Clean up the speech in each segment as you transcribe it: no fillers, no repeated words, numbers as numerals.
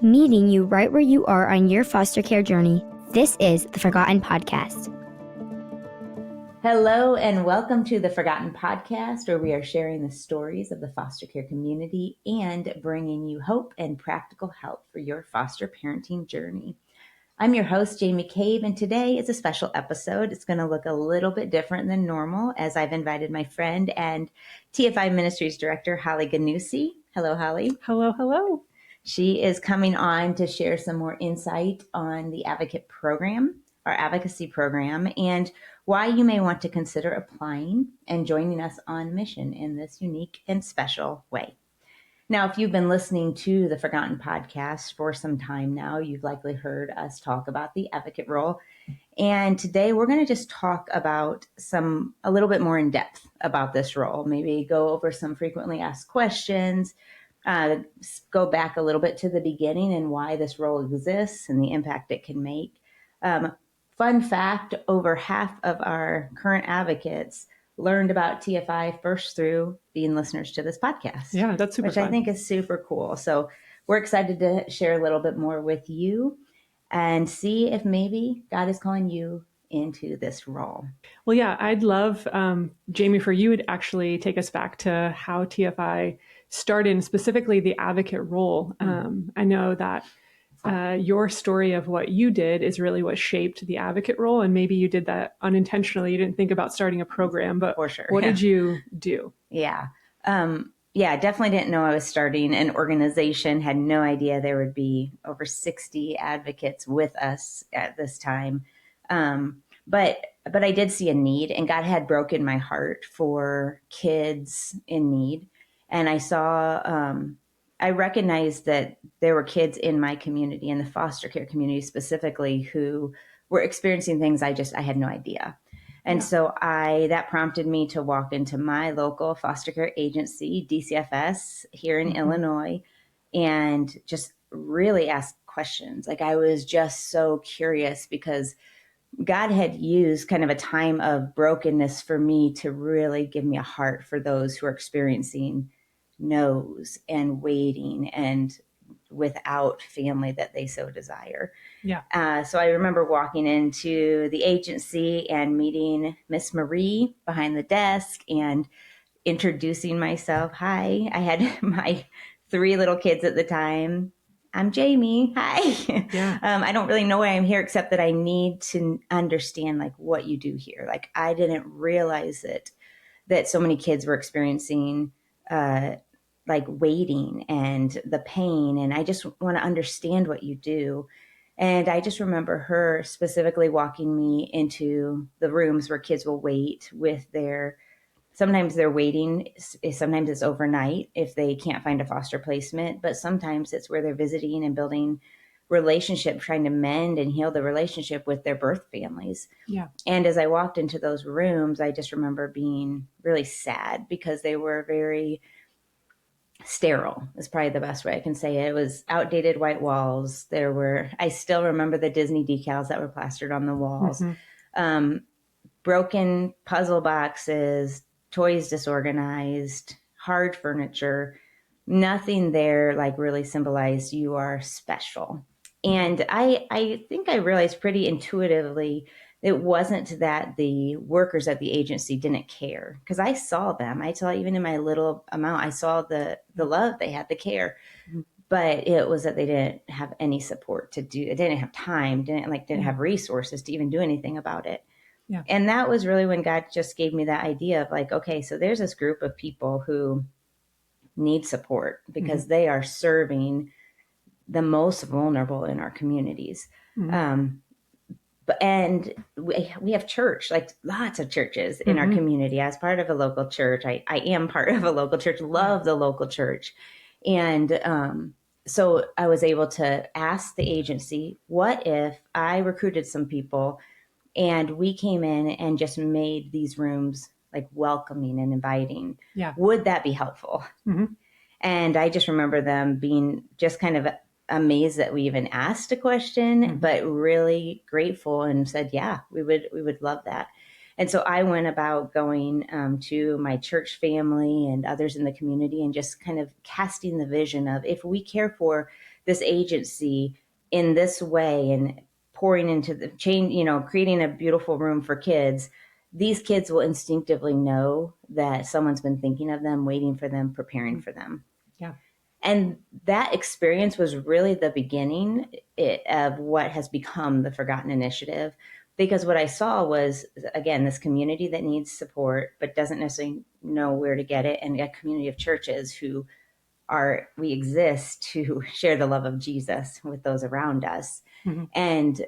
meeting you right where you are on your foster care journey. This is the Forgotten Podcast. Hello and welcome to the Forgotten Podcast, where we are sharing the stories of the foster care community and bringing you hope and practical help for your foster parenting journey. I'm your host, Jami Kaeb, and today is a special episode. It's going to look a little bit different than normal, as I've invited my friend and TFI Ministries Director, Holly Gnuse. Hello, Holly. Hello, hello. She is coming on to share some more insight on the Advocate program, our advocacy program, and why you may want to consider applying and joining us on mission in this unique and special way. Now, if you've been listening to the Forgotten Podcast for some time now, you've likely heard us talk about the advocate role. And today we're going to just talk about a little bit more in depth about this role, maybe go over some frequently asked questions, go back a little bit to the beginning and why this role exists and the impact it can make. Fun fact, over half of our current advocates learned about TFI first through being listeners to this podcast. Yeah, that's super fun. Which I think is super cool. So we're excited to share a little bit more with you and see if maybe God is calling you into this role. Well, yeah, I'd love, Jami, for you to actually take us back to how TFI started, and specifically the advocate role. I know that your story of what you did is really what shaped the advocate role. And maybe you did that unintentionally. You didn't think about starting a program, but for sure. What did you do? Yeah. I definitely didn't know I was starting an organization, had no idea there would be over 60 advocates with us at this time. But I did see a need, and God had broken my heart for kids in need. And I recognized that there were kids in my community, in the foster care community specifically, who were experiencing things I had no idea. And so that prompted me to walk into my local foster care agency, DCFS, here in Illinois, and just really ask questions. Like, I was just so curious because God had used kind of a time of brokenness for me to really give me a heart for those who are experiencing no's and waiting and without family that they so desire. Yeah. So I remember walking into the agency and meeting Miss Marie behind the desk and introducing myself. Hi, I had my 3 little kids at the time. I'm Jami. Hi. Yeah. I don't really know why I'm here, except that I need to understand like what you do here. Like, I didn't realize that so many kids were experiencing like waiting and the pain. And I just want to understand what you do. And I just remember her specifically walking me into the rooms where kids will wait with sometimes they're waiting, sometimes it's overnight if they can't find a foster placement, but sometimes it's where they're visiting and building relationship, trying to mend and heal the relationship with their birth families. Yeah. And as I walked into those rooms, I just remember being really sad because they were very sterile is probably the best way I can say it. It was outdated white walls. I still remember the Disney decals that were plastered on the walls, broken puzzle boxes, toys disorganized, hard furniture, nothing there like really symbolized you are special. And I think I realized pretty intuitively it wasn't that the workers at the agency didn't care, because I saw them. I saw, even in my little amount, I saw the love they had, the care. But it was that they didn't have any support to do. They didn't have time, didn't have resources to even do anything about it. Yeah. And that was really when God just gave me that idea of like, okay, so there's this group of people who need support because they are serving the most vulnerable in our communities. And we have church, like lots of churches in our community. As part of a local church, I am part of a local church, love the local church. And so I was able to ask the agency, what if I recruited some people and we came in and just made these rooms like welcoming and inviting? Yeah. Would that be helpful? And I just remember them being just kind of amazed that we even asked a question, but really grateful and said, yeah, we would love that. And so I went about going to my church family and others in the community and just kind of casting the vision of, if we care for this agency in this way and pouring into the change, creating a beautiful room for kids, these kids will instinctively know that someone's been thinking of them, waiting for them, preparing for them. Yeah. And that experience was really the beginning of what has become the Forgotten Initiative, because what I saw was, again, this community that needs support but doesn't necessarily know where to get it, and a community of churches who we exist to share the love of Jesus with those around us. Mm-hmm. And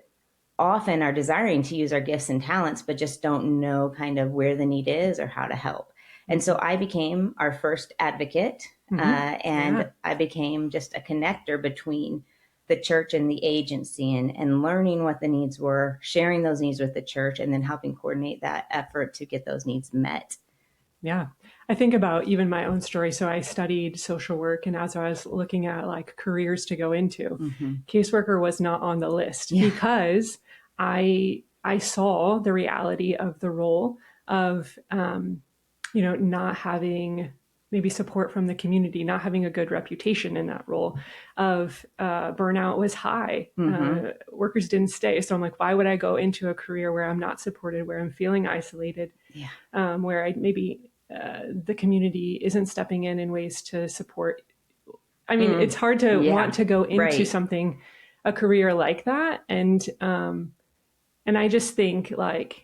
often are desiring to use our gifts and talents, but just don't know kind of where the need is or how to help. And so I became our first advocate, and I became just a connector between the church and the agency, and learning what the needs were, sharing those needs with the church, and then helping coordinate that effort to get those needs met. Yeah. I think about even my own story. So I studied social work, and as I was looking at like careers to go into, caseworker was not on the list because I saw the reality of the role of, not having maybe support from the community, not having a good reputation in that role, of burnout was high. Workers didn't stay. So I'm like, why would I go into a career where I'm not supported, where I'm feeling isolated, where I maybe the community isn't stepping in ways to support. I mean, it's hard to want to go into something, a career like that. And I just think, like,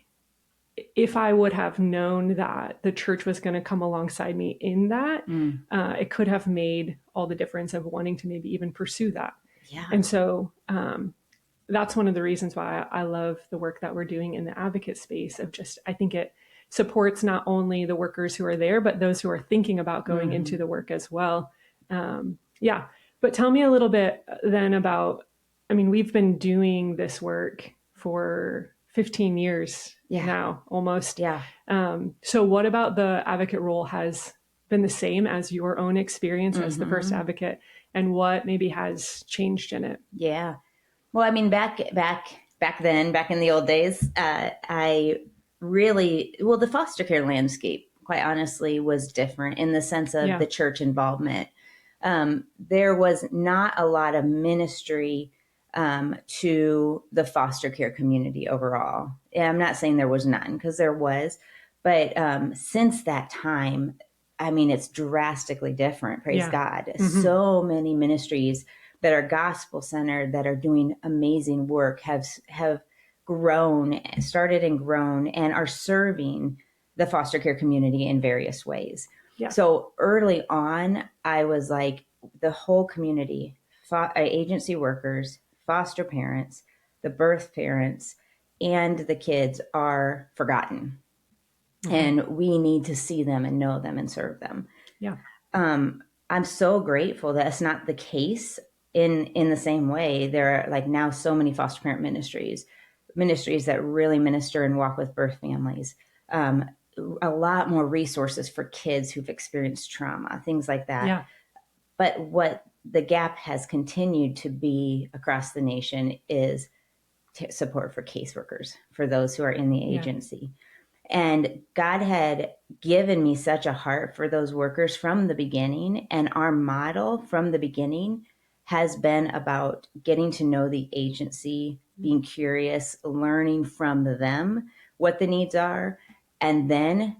if I would have known that the church was going to come alongside me in that, it could have made all the difference of wanting to maybe even pursue that. Yeah. And so that's one of the reasons why I love the work that we're doing in the advocate space of just, I think it supports not only the workers who are there, but those who are thinking about going into the work as well. But tell me a little bit then about, I mean, we've been doing this work for 15 years now, almost. Yeah. So what about the advocate role has been the same as your own experience as the first advocate, and what maybe has changed in it? Yeah. Well, I mean, back then, back in the old days, the foster care landscape, quite honestly, was different in the sense of the church involvement. There was not a lot of ministry to the foster care community overall. I'm not saying there was none, because there was, but since that time, I mean, it's drastically different. Praise God. So many ministries that are gospel centered, that are doing amazing work, have started and grown, and are serving the foster care community in various ways. Yeah. So early on, I was like, the whole community, agency workers, foster parents, the birth parents, and the kids are forgotten. And we need to see them and know them and serve them. Yeah. I'm so grateful that it's not the case in the same way. There are like now so many foster parent ministries that really minister and walk with birth families. A lot more resources for kids who've experienced trauma, things like that. Yeah. But what the gap has continued to be across the nation is support for caseworkers, for those who are in the agency. And God had given me such a heart for those workers from the beginning. And our model from the beginning has been about getting to know the agency, being curious, learning from them what the needs are, and then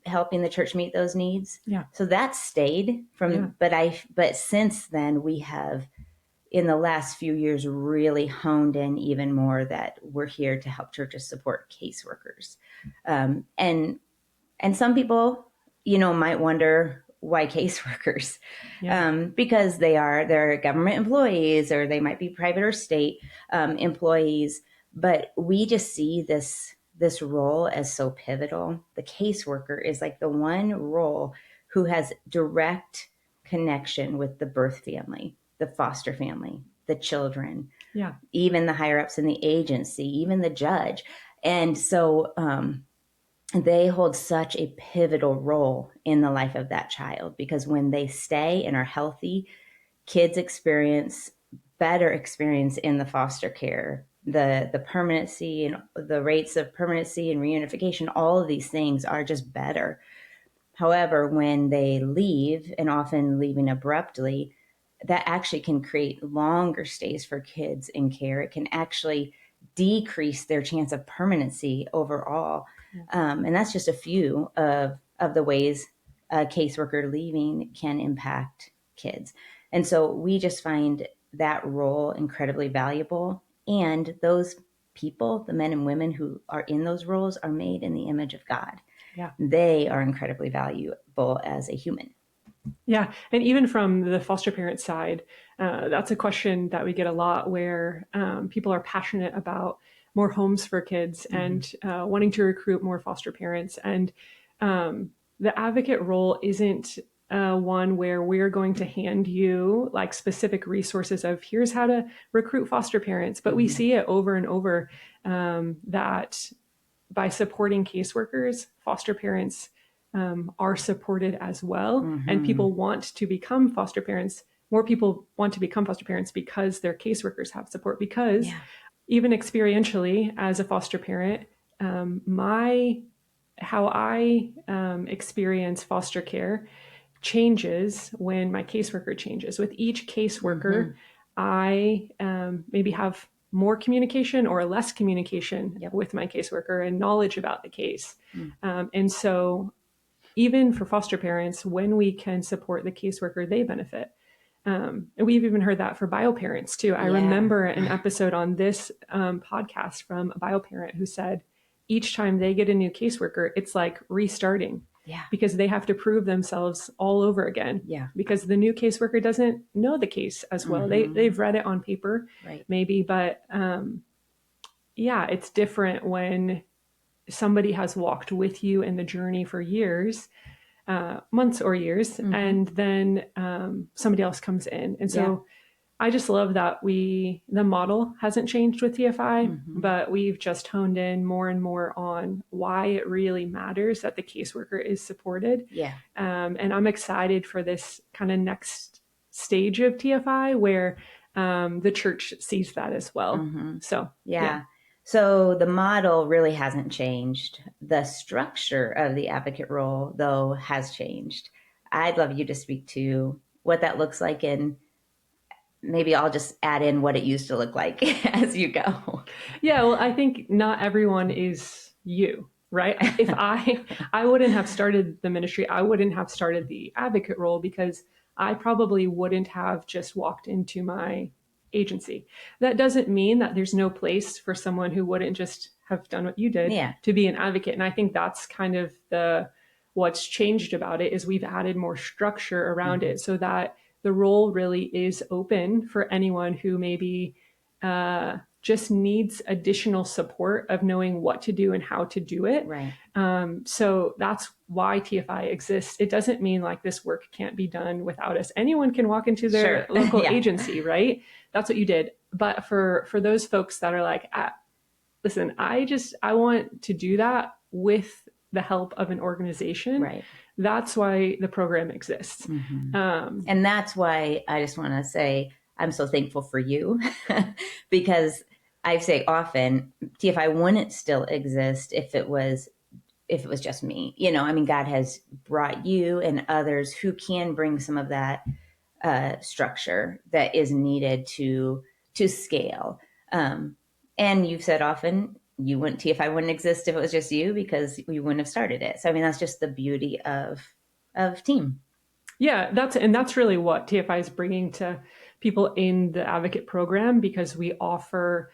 helping the church meet those needs. Yeah. So that stayed from, but since then we have, in the last few years, really honed in even more that we're here to help churches support caseworkers. And some people, might wonder why caseworkers, because they're government employees, or they might be private or state employees. But we just see this role as so pivotal. The caseworker is like the one role who has direct connection with the birth family, the foster family, the children, even the higher ups in the agency, even the judge. And so they hold such a pivotal role in the life of that child, because when they stay and are healthy, kids experience better experience in the foster care the permanency and the rates of permanency and reunification, all of these things are just better. However, when they leave, and often leaving abruptly, that actually can create longer stays for kids in care. It can actually decrease their chance of permanency overall. And that's just a few of the ways a caseworker leaving can impact kids. And so we just find that role incredibly valuable. And those people, the men and women who are in those roles, are made in the image of God. Yeah. They are incredibly valuable as a human. Yeah. And even from the foster parent side, that's a question that we get a lot where people are passionate about more homes for kids and wanting to recruit more foster parents. And the advocate role isn't one where we're going to hand you like specific resources of here's how to recruit foster parents. But we see it over and over that by supporting caseworkers, foster parents are supported as well. And people want to become foster parents. More people want to become foster parents because their caseworkers have support. Because even experientially as a foster parent, how I experience foster care changes when my caseworker changes. With each caseworker, I maybe have more communication or less communication with my caseworker and knowledge about the case. And so even for foster parents, when we can support the caseworker, they benefit. And we've even heard that for bio parents too. I remember an episode on this podcast from a bio parent who said each time they get a new caseworker, it's like restarting. Because they have to prove themselves all over again. Because the new caseworker doesn't know the case as well. They've read it on paper, maybe, but it's different when somebody has walked with you in the journey for years, months or years, and then somebody else comes in. And so I just love that the model hasn't changed with TFI, but we've just honed in more and more on why it really matters that the caseworker is supported. And I'm excited for this kind of next stage of TFI where the church sees that as well. So the model really hasn't changed. The structure of the advocate role, though, has changed. I'd love you to speak to what that looks like, and maybe I'll just add in what it used to look like as you go. Yeah, well, I think not everyone is you, right? If I wouldn't have started the ministry, I wouldn't have started the advocate role because I probably wouldn't have just walked into my agency. That doesn't mean that there's no place for someone who wouldn't just have done what you did to be an advocate. And I think that's kind of what's changed about it is we've added more structure around it so that the role really is open for anyone who maybe just needs additional support of knowing what to do and how to do it. So that's why TFI exists. It doesn't mean like this work can't be done without us. Anyone can walk into their local agency, right? That's what you did. But for those folks that are like, listen, I want to do that with the help of an organization. That's why the program exists. And that's why I just want to say, I'm so thankful for you because I say often TFI wouldn't still exist if it was just me. I mean, God has brought you and others who can bring some of that structure that is needed to scale. And you've said often TFI wouldn't exist if it was just you because we wouldn't have started it. So, I mean, that's just the beauty of team. Yeah, that's really what TFI is bringing to people in the advocate program, because we offer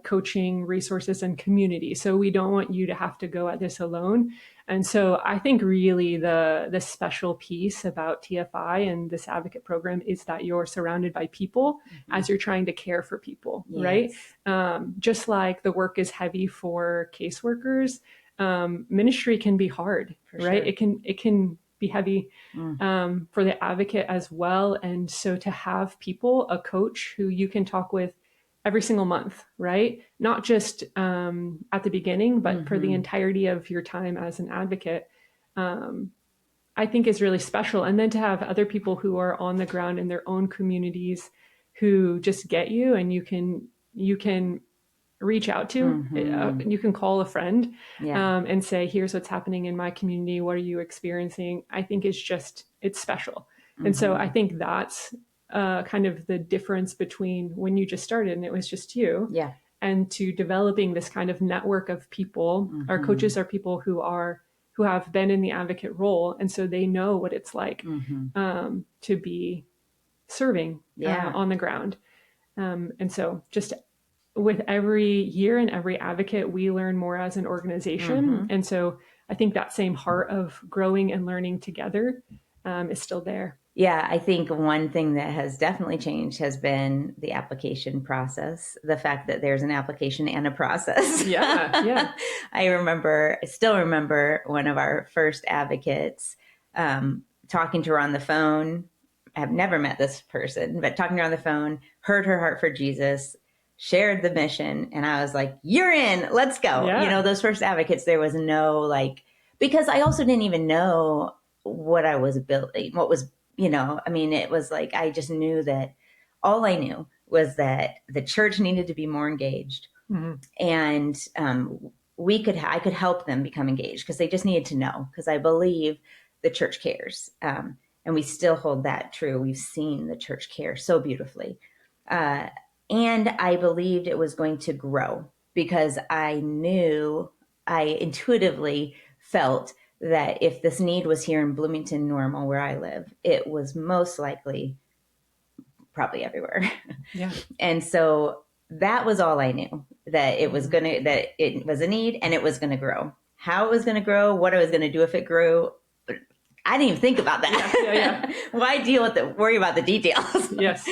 coaching resources and community. So we don't want you to have to go at this alone. And so I think really the special piece about TFI and this advocate program is that you're surrounded by people as you're trying to care for people, right? Just like the work is heavy for caseworkers, ministry can be hard, right? It can be heavy for the advocate as well. And so to have people, a coach who you can talk with every single month, right? Not just at the beginning, but for the entirety of your time as an advocate, I think is really special. And then to have other people who are on the ground in their own communities who just get you, and you can reach out to. You can call a friend Yeah. and say, here's what's happening in my community. What are you experiencing? I think it's special. And so I think that's kind of the difference between when you just started and it was just you, Yeah. and to developing this kind of network of people. Our coaches are people who have been in the advocate role, and so they know what it's like to be serving on the ground. And so just with every year and every advocate, we learn more as an organization. And so I think that same heart of growing and learning together is still there. Yeah, I think one thing that has definitely changed has been the application process. The fact that there's an application and a process. Yeah. I still remember one of our first advocates talking to her on the phone. I've never met this person, but talking to her on the phone, heard her heart for Jesus, shared the mission, and I was like, "You're in, let's go." Yeah. Those first advocates, there was no because I also didn't even know what I was building, what was, it was like, I just knew that all I knew was that the church needed to be more engaged, and I could help them become engaged because they just needed to know, because I believe the church cares. And we still hold that true. We've seen the church care so beautifully. And I believed it was going to grow because I intuitively felt that if this need was here in Bloomington Normal, where I live, it was most likely probably everywhere. Yeah. And so that was all I knew, that it was a need and it was going to grow. How it was going to grow, what I was going to do if it grew, I didn't even think about that. Yeah. Why worry about the details? Yes.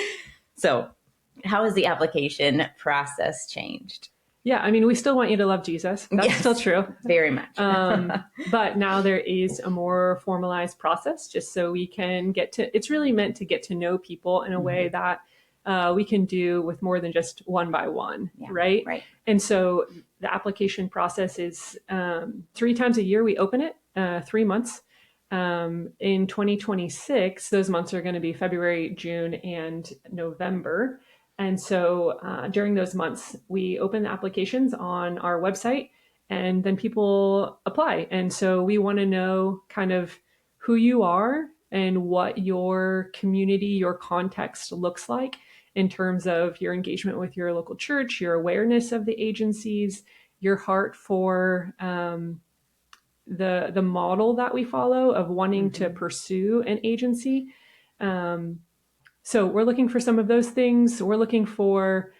So how has the application process changed? Yeah, I mean, we still want you to love Jesus. That's still true. Very much. But now there is a more formalized process just so we can it's really meant to get to know people in a way that we can do with more than just one by one, right? Right. And so the application process is 3 times a year we open it, 3 months. In 2026, those months are going to be February, June, and November. And so during those months, we open the applications on our website and then people apply. And so we want to know kind of who you are and what your community, your context looks like in terms of your engagement with your local church, your awareness of the agencies, your heart for the model that we follow of wanting to pursue an agency. So we're looking for some of those things. We're looking for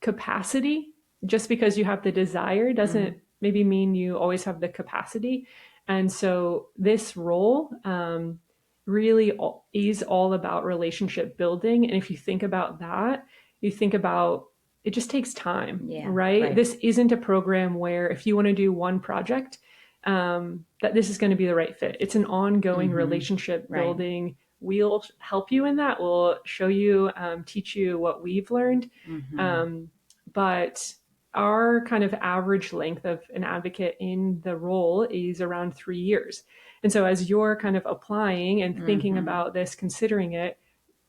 capacity. Just because you have the desire doesn't maybe mean you always have the capacity. And so this role really is all about relationship building. And if you think about that, you think about it just takes time, right? This isn't a program where if you want to do one project, that this is going to be the right fit. It's an ongoing relationship building. Right. We'll help you in that. We'll show you, teach you what we've learned. But our kind of average length of an advocate in the role is around 3 years. And so as you're kind of applying and thinking about this, considering it,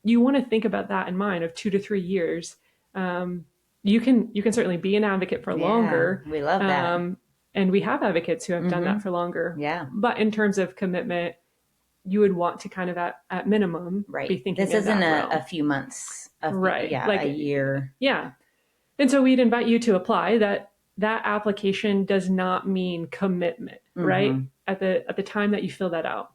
you want to think about that in mind of 2 to 3 years. You can certainly be an advocate for longer. We love that. And we have advocates who have done that for longer. Yeah. But in terms of commitment, you would want to kind of at minimum be thinking this isn't a few months. A year. Yeah. And so we'd invite you to apply. That application does not mean commitment, right? At the time that you fill that out.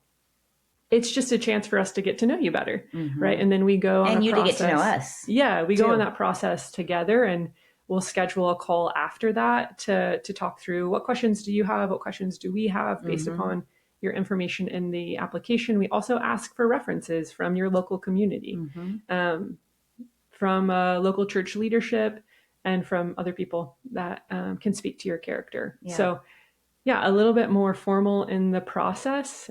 It's just a chance for us to get to know you better, right? And then we go on and a you process. To get to know us. Yeah, we go on that process together, and we'll schedule a call after that to talk through what questions do you have, what questions do we have based upon your information in the application. We also ask for references from your local community, from local church leadership, and from other people that can speak to your character. Yeah. So, yeah, a little bit more formal in the process.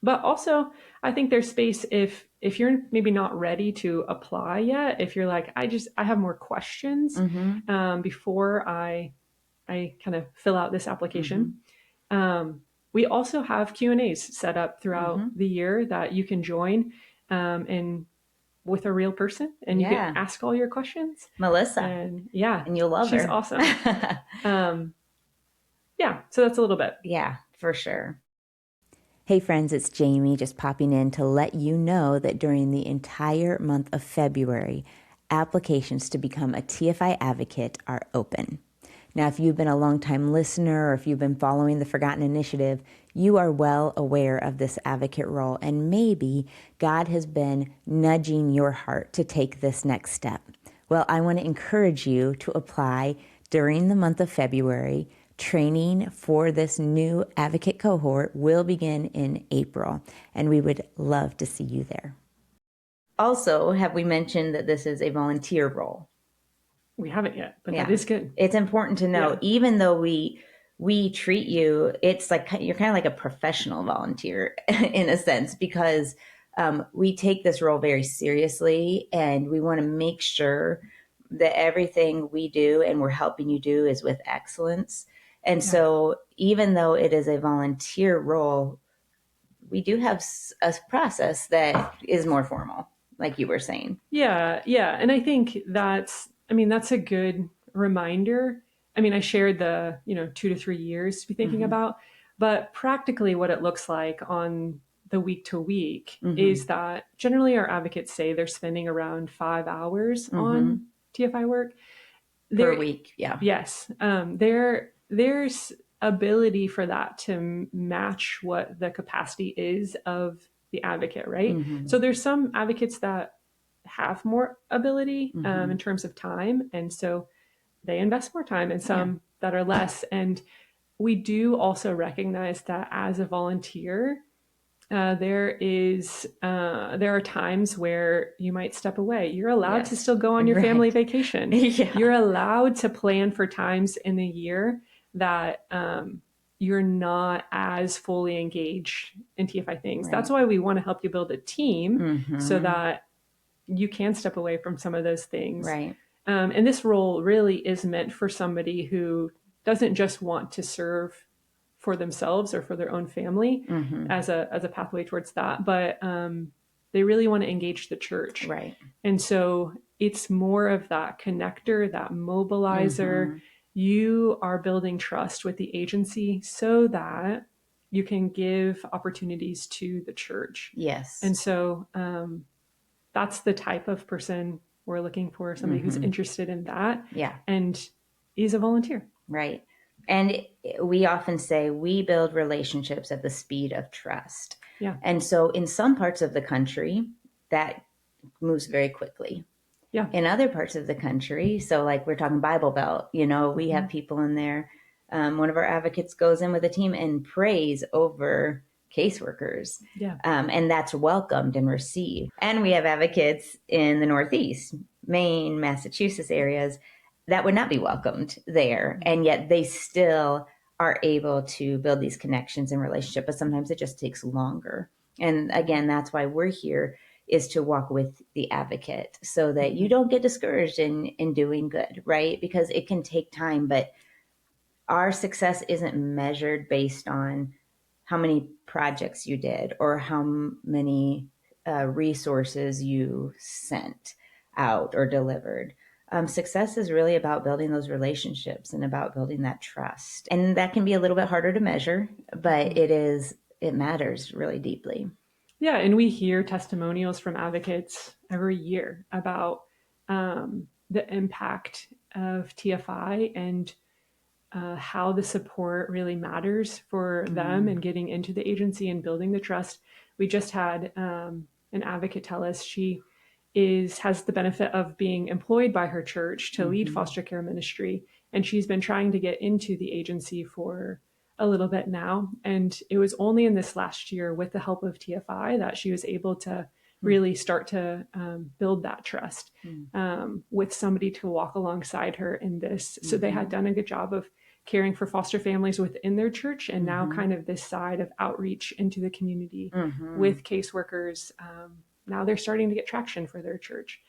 But also, I think there's space if you're maybe not ready to apply yet, if you're like, I have more questions before I kind of fill out this application. We also have Q&As set up throughout the year that you can join and with a real person, and you Yeah. can ask all your questions. Melissa. And yeah, And you'll love she's her. awesome. Yeah, so that's a little bit. Yeah, for sure. Hey friends, it's Jami just popping in to let you know that during the entire month of February, applications to become a TFI Advocate are open. Now, if you've been a longtime listener or if you've been following the Forgotten Initiative, you are well aware of this advocate role, and maybe God has been nudging your heart to take this next step. Well, I want to encourage you to apply during the month of February. Training for this new advocate cohort will begin in April, and we would love to see you there. Also, have we mentioned that this is a volunteer role? We haven't yet, but that is good. It's important to know, even though we treat you, it's like you're kind of like a professional volunteer in a sense, because we take this role very seriously, and we want to make sure that everything we do and we're helping you do is with excellence. And so even though it is a volunteer role, we do have a process that is more formal, like you were saying. Yeah. And I think that's a good reminder. I mean, I shared the, 2 to 3 years to be thinking about, but practically what it looks like on the week to week is that generally our advocates say they're spending around 5 hours on TFI work. Per week, yeah. Yes. There's ability for that to match what the capacity is of the advocate, right? So there's some advocates that have more ability in terms of time, and so they invest more time, and some that are less. And we do also recognize that as a volunteer, there are times where you might step away. You're allowed to still go on your family vacation. You're allowed to plan for times in the year that you're not as fully engaged in TFI things. That's why we want to help you build a team so that you can step away from some of those things. And this role really is meant for somebody who doesn't just want to serve for themselves or for their own family as a pathway towards that, but they really want to engage the church. And so it's more of that connector, that mobilizer. You are building trust with the agency so that you can give opportunities to the church. And so that's the type of person we're looking for, somebody who's interested in that and is a volunteer. And we often say we build relationships at the speed of trust. And so in some parts of the country, that moves very quickly. In other parts of the country, so like we're talking Bible Belt, we have people in there. One of our advocates goes in with a team and prays over caseworkers. And that's welcomed and received. And we have advocates in the Northeast, Maine, Massachusetts areas that would not be welcomed there. And yet they still are able to build these connections and relationship, but sometimes it just takes longer. And again, that's why we're here, is to walk with the advocate so that you don't get discouraged in doing good, right? Because it can take time, but our success isn't measured based on how many projects you did or how many resources you sent out or delivered. Success is really about building those relationships and about building that trust. And that can be a little bit harder to measure, but it matters really deeply. Yeah, and we hear testimonials from advocates every year about the impact of TFI and how the support really matters for them and getting into the agency and building the trust. We just had an advocate tell us she has the benefit of being employed by her church to lead foster care ministry, and she's been trying to get into the agency for a little bit now. And it was only in this last year, with the help of TFI, that she was able to really start to build that trust with somebody to walk alongside her in this. So they had done a good job of caring for foster families within their church, and now kind of this side of outreach into the community with caseworkers. Now they're starting to get traction for their church.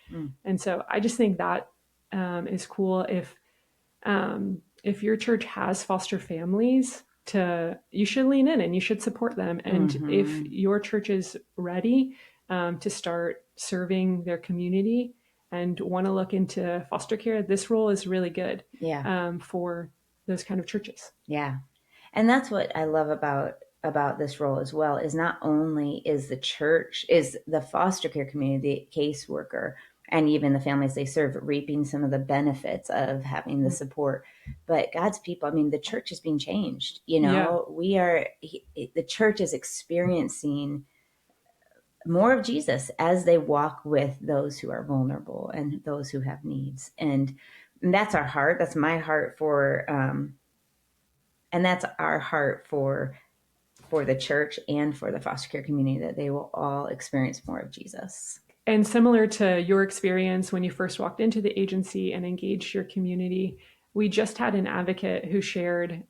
And so I just think that is cool. If your church has foster families, you should lean in and you should support them. And if your church is ready to start serving their community and want to look into foster care, this role is really good for those kind of churches. Yeah. And that's what I love about this role as well, is not only is the church, is the foster care community, the caseworker, and even the families they serve reaping some of the benefits of having the support, but God's people, I mean, the church is being changed. The church is experiencing more of Jesus as they walk with those who are vulnerable and those who have needs. And that's our heart. That's my heart for, and that's our heart for the church and for the foster care community, that they will all experience more of Jesus. And similar to your experience when you first walked into the agency and engaged your community, we just had an advocate who shared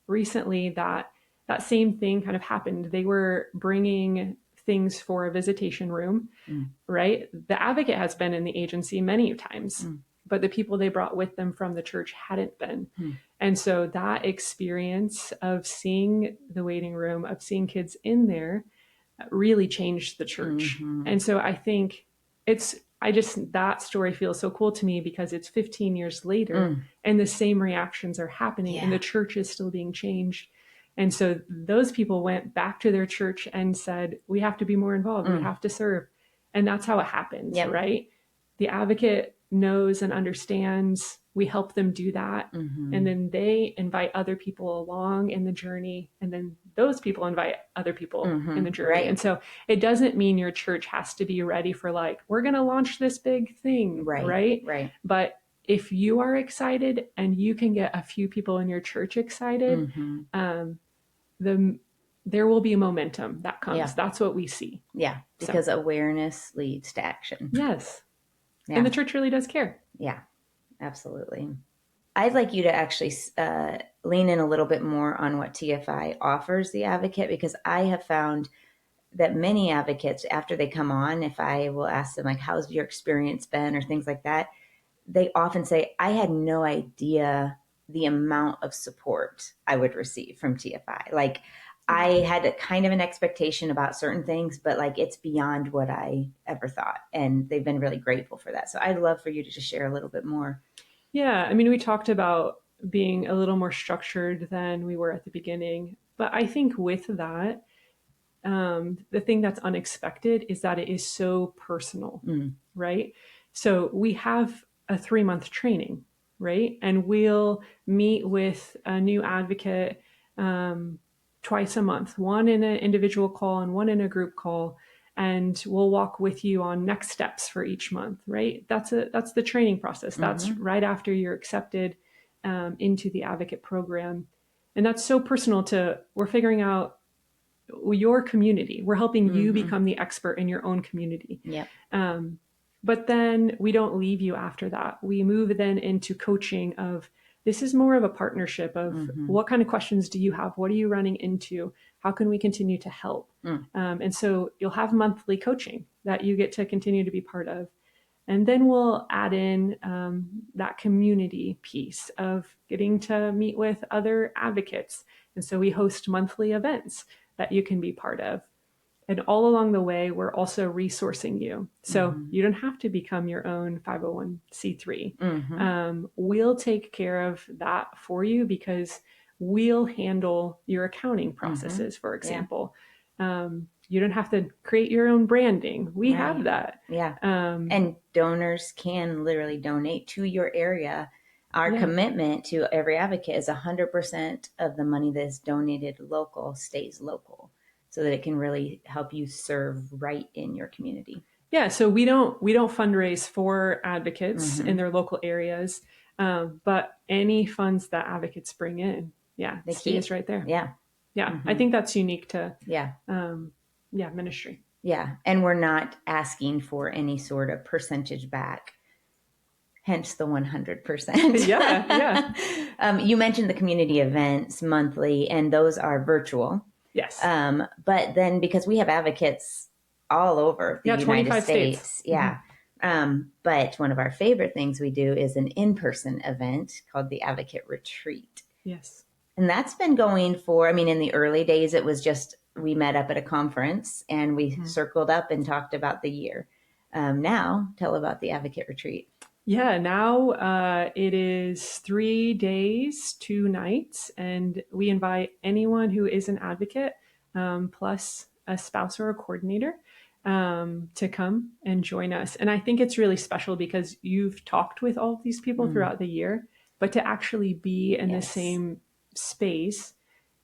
recently that same thing kind of happened. They were bringing things for a visitation room, right? The advocate has been in the agency many times, but the people they brought with them from the church hadn't been. And so that experience of seeing the waiting room, of seeing kids in there, really changed the church. And so I think that story feels so cool to me because it's 15 years later and the same reactions are happening and the church is still being changed. And so those people went back to their church and said, we have to be more involved. We have to serve. And that's how it happens, right? The advocate knows and understands. We help them do that. And then they invite other people along in the journey. And then those people invite other people in the journey. Right. And so it doesn't mean your church has to be ready for like, we're going to launch this big thing. Right. But if you are excited and you can get a few people in your church excited, there will be a momentum that comes. Yeah. That's what we see. Yeah. Because awareness leads to action. Yes. Yeah. And the church really does care. Yeah, absolutely. I'd like you to actually lean in a little bit more on what TFI offers the advocate, because I have found that many advocates, after they come on, if I will ask them, like, how's your experience been or things like that, they often say, I had no idea the amount of support I would receive from TFI. Like, I had a kind of an expectation about certain things, but like it's beyond what I ever thought. And they've been really grateful for that. So I'd love for you to just share a little bit more. Yeah. I mean, we talked about being a little more structured than we were at the beginning. But I think with that, the thing that's unexpected is that it is so personal, right? So we have a 3-month training, right? And we'll meet with a new advocate twice a month, one in an individual call and one in a group call. And we'll walk with you on next steps for each month, right? That's the training process. That's right after you're accepted into the advocate program. And that's so personal we're figuring out your community. We're helping you become the expert in your own community. Yeah. But then we don't leave you after that. We move then into coaching of, this is more of a partnership of what kind of questions do you have? What are you running into? How can we continue to help? And so you'll have monthly coaching that you get to continue to be part of. And then we'll add in that community piece of getting to meet with other advocates. And so we host monthly events that you can be part of. And all along the way, we're also resourcing you. So you don't have to become your own 501c3. We'll take care of that for you because we'll handle your accounting processes, for example. You don't have to create your own branding. We have that. Yeah. And donors can literally donate to your area. Our commitment to every advocate is 100% of the money that is donated local stays local, so that it can really help you serve right in your community. Yeah, so we don't fundraise for advocates in their local areas, but any funds that advocates bring in, it stays right there. Yeah. I think that's unique to ministry. Yeah, and we're not asking for any sort of percentage back. Hence the 100%. Yeah. You mentioned the community events monthly, and those are virtual. Yes. But then because we have advocates all over the United States. Yeah. But one of our favorite things we do is an in-person event called the Advocate Retreat. Yes. And that's been going in the early days, it was just, we met up at a conference and we circled up and talked about the year. Now, tell about the Advocate Retreat. Yeah, now it is 3 days, 2 nights, and we invite anyone who is an advocate, plus a spouse or a coordinator, to come and join us. And I think it's really special because you've talked with all of these people throughout the year, but to actually be in the same space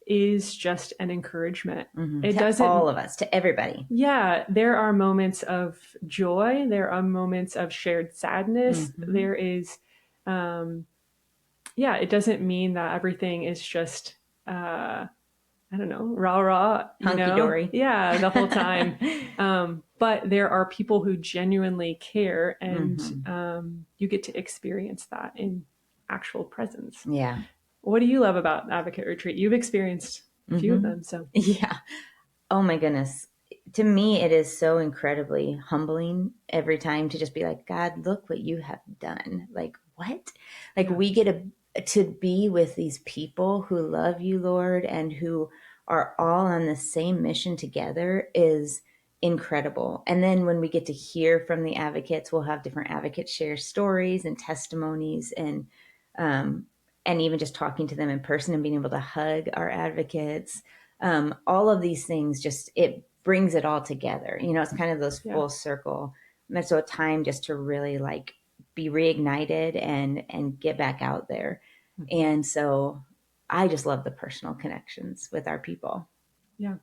is just an encouragement. It To doesn't all of us, to everybody. Yeah, there are moments of joy. There are moments of shared sadness. There is, yeah, it doesn't mean that everything is just, I don't know, rah rah, Hunky dory. Yeah, the whole time. But there are people who genuinely care, and you get to experience that in actual presence. Yeah. What do you love about Advocate Retreat? You've experienced a few of them, so. Yeah. Oh my goodness. To me, it is so incredibly humbling every time to just be like, God, look what you have done. Like, what? Like, we get to be with these people who love you, Lord, and who are all on the same mission together is incredible. And then when we get to hear from the advocates, we'll have different advocates share stories and testimonies, and even just talking to them in person and being able to hug our advocates. All of these things, just it brings it all together. It's kind of those full circle. And so a time just to really like be reignited and get back out there. And so I just love the personal connections with our people. Yeah.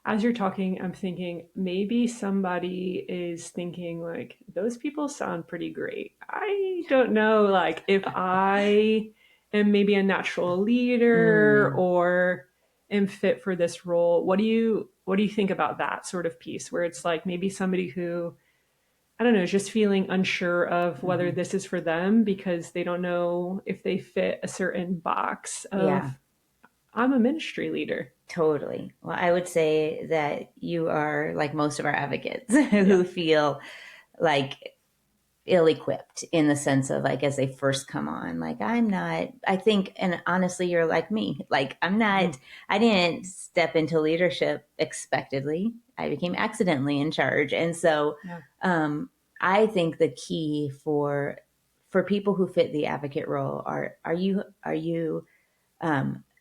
As you're talking, I'm thinking maybe somebody is thinking like, those people sound pretty great. I don't know, like if I am maybe a natural leader or am fit for this role. What do you think about that sort of piece where it's like maybe somebody who, I don't know, is just feeling unsure of whether this is for them because they don't know if they fit a certain box of I'm a ministry leader. Totally. Well, I would say that you are like most of our advocates who feel like ill-equipped in the sense of like as they first come on, like I think, and honestly, you're like me, like I didn't step into leadership expectedly. I became accidentally in charge. And so I think the key for people who fit the advocate role are you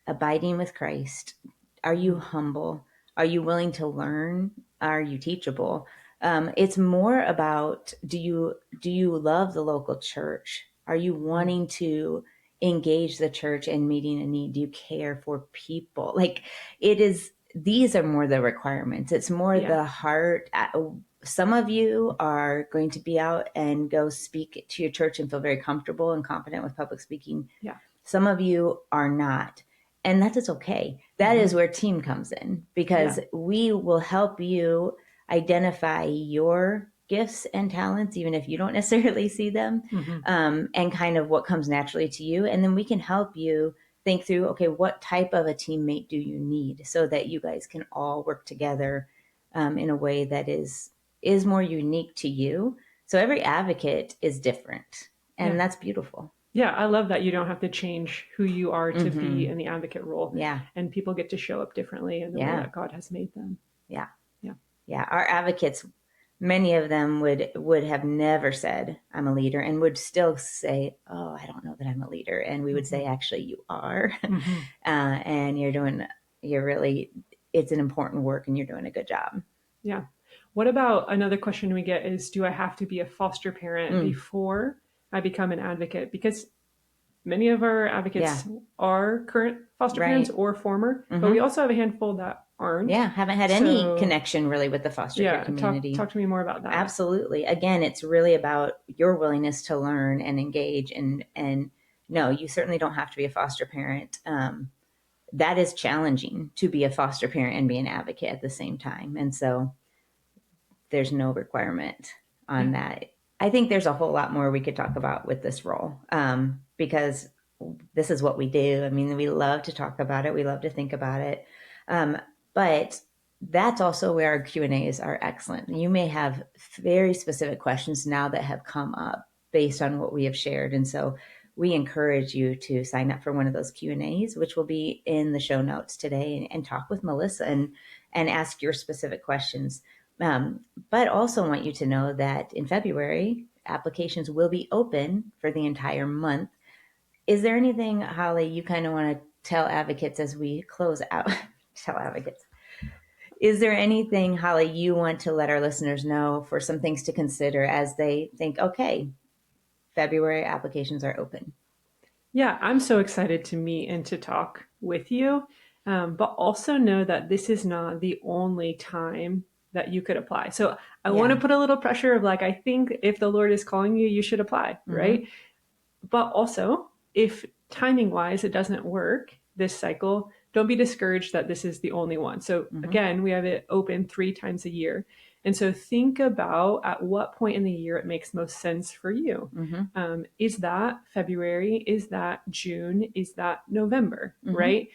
abiding with Christ? Are you humble? Are you willing to learn? Are you teachable? It's more about do you love the local church? Are you wanting to engage the church in meeting a need? Do you care for people? Like these are more the requirements. It's more the heart. Some of you are going to be out and go speak to your church and feel very comfortable and confident with public speaking. Yeah. Some of you are not. And that is okay. That is where team comes in because we will help you identify your gifts and talents, even if you don't necessarily see them, and kind of what comes naturally to you. And then we can help you think through, okay, what type of a teammate do you need so that you guys can all work together in a way that is more unique to you. So every advocate is different, and that's beautiful. Yeah, I love that you don't have to change who you are to be in the advocate role. Yeah. And people get to show up differently in the way that God has made them. Yeah. Yeah. Yeah. Our advocates, many of them would have never said, I'm a leader, and would still say, oh, I don't know that I'm a leader. And we would say, actually, you are. And it's an important work and you're doing a good job. Yeah. What about another question we get is, do I have to be a foster parent before I become an advocate? Because many of our advocates are current foster parents or former, but we also have a handful that aren't. Yeah, haven't had any connection really with the foster care community. Talk to me more about that. Absolutely. Again, it's really about your willingness to learn and engage. And no, you certainly don't have to be a foster parent. That is challenging to be a foster parent and be an advocate at the same time. And so there's no requirement on that. I think there's a whole lot more we could talk about with this role because this is what we do. I mean, we love to talk about it. We love to think about it. But that's also where our Q&As are excellent. You may have very specific questions now that have come up based on what we have shared. And so we encourage you to sign up for one of those Q&As, which will be in the show notes today, and talk with Melissa and ask your specific questions. But also want you to know that in February, applications will be open for the entire month. Is there anything, Holly, you kind of want to tell advocates as we close out? Tell advocates. Is there anything, Holly, you want to let our listeners know for some things to consider as they think, okay, February applications are open? Yeah, I'm so excited to meet and to talk with you, but also know that this is not the only time that you could apply. So I want to put a little pressure of like, I think if the Lord is calling you, you should apply, right? But also, if timing wise it doesn't work this cycle, don't be discouraged that this is the only one. So again, we have it open 3 times a year. And so think about at what point in the year it makes most sense for you. Is that February? Is that June? Is that November? Right?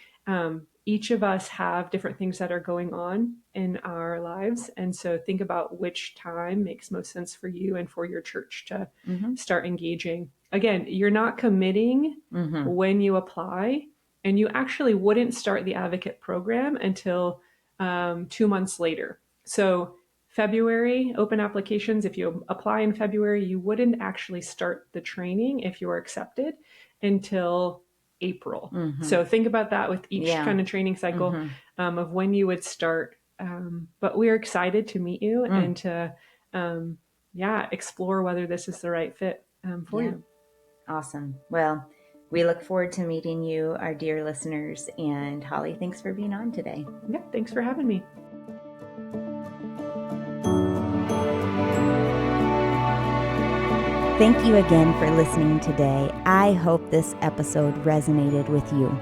Each of us have different things that are going on in our lives. And so think about which time makes most sense for you and for your church to start engaging. Again, you're not committing when you apply, and you actually wouldn't start the advocate program until 2 months later. So February, open applications. If you apply in February, you wouldn't actually start the training if you are accepted until April. So think about that with each kind of training cycle of when you would start. But we're excited to meet you and to, explore whether this is the right fit for you. Awesome. Well, we look forward to meeting you, our dear listeners. And Holly, thanks for being on today. Yeah, thanks for having me. Thank you again for listening today. I hope this episode resonated with you.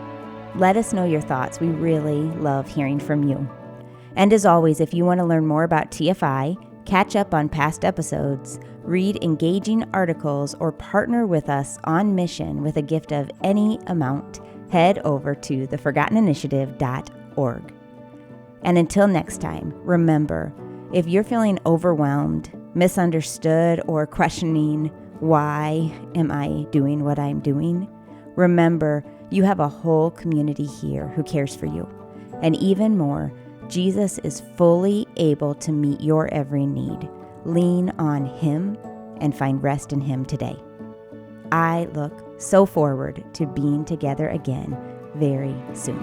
Let us know your thoughts. We really love hearing from you. And as always, if you want to learn more about TFI, catch up on past episodes, read engaging articles, or partner with us on mission with a gift of any amount, head over to theforgotteninitiative.org. And until next time, remember, if you're feeling overwhelmed, misunderstood, or questioning, why am I doing what I'm doing? Remember, you have a whole community here who cares for you. And even more, Jesus is fully able to meet your every need. Lean on Him and find rest in Him today. I look so forward to being together again very soon.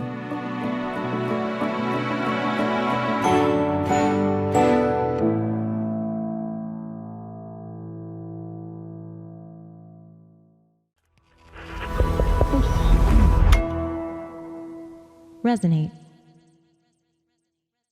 Resonate.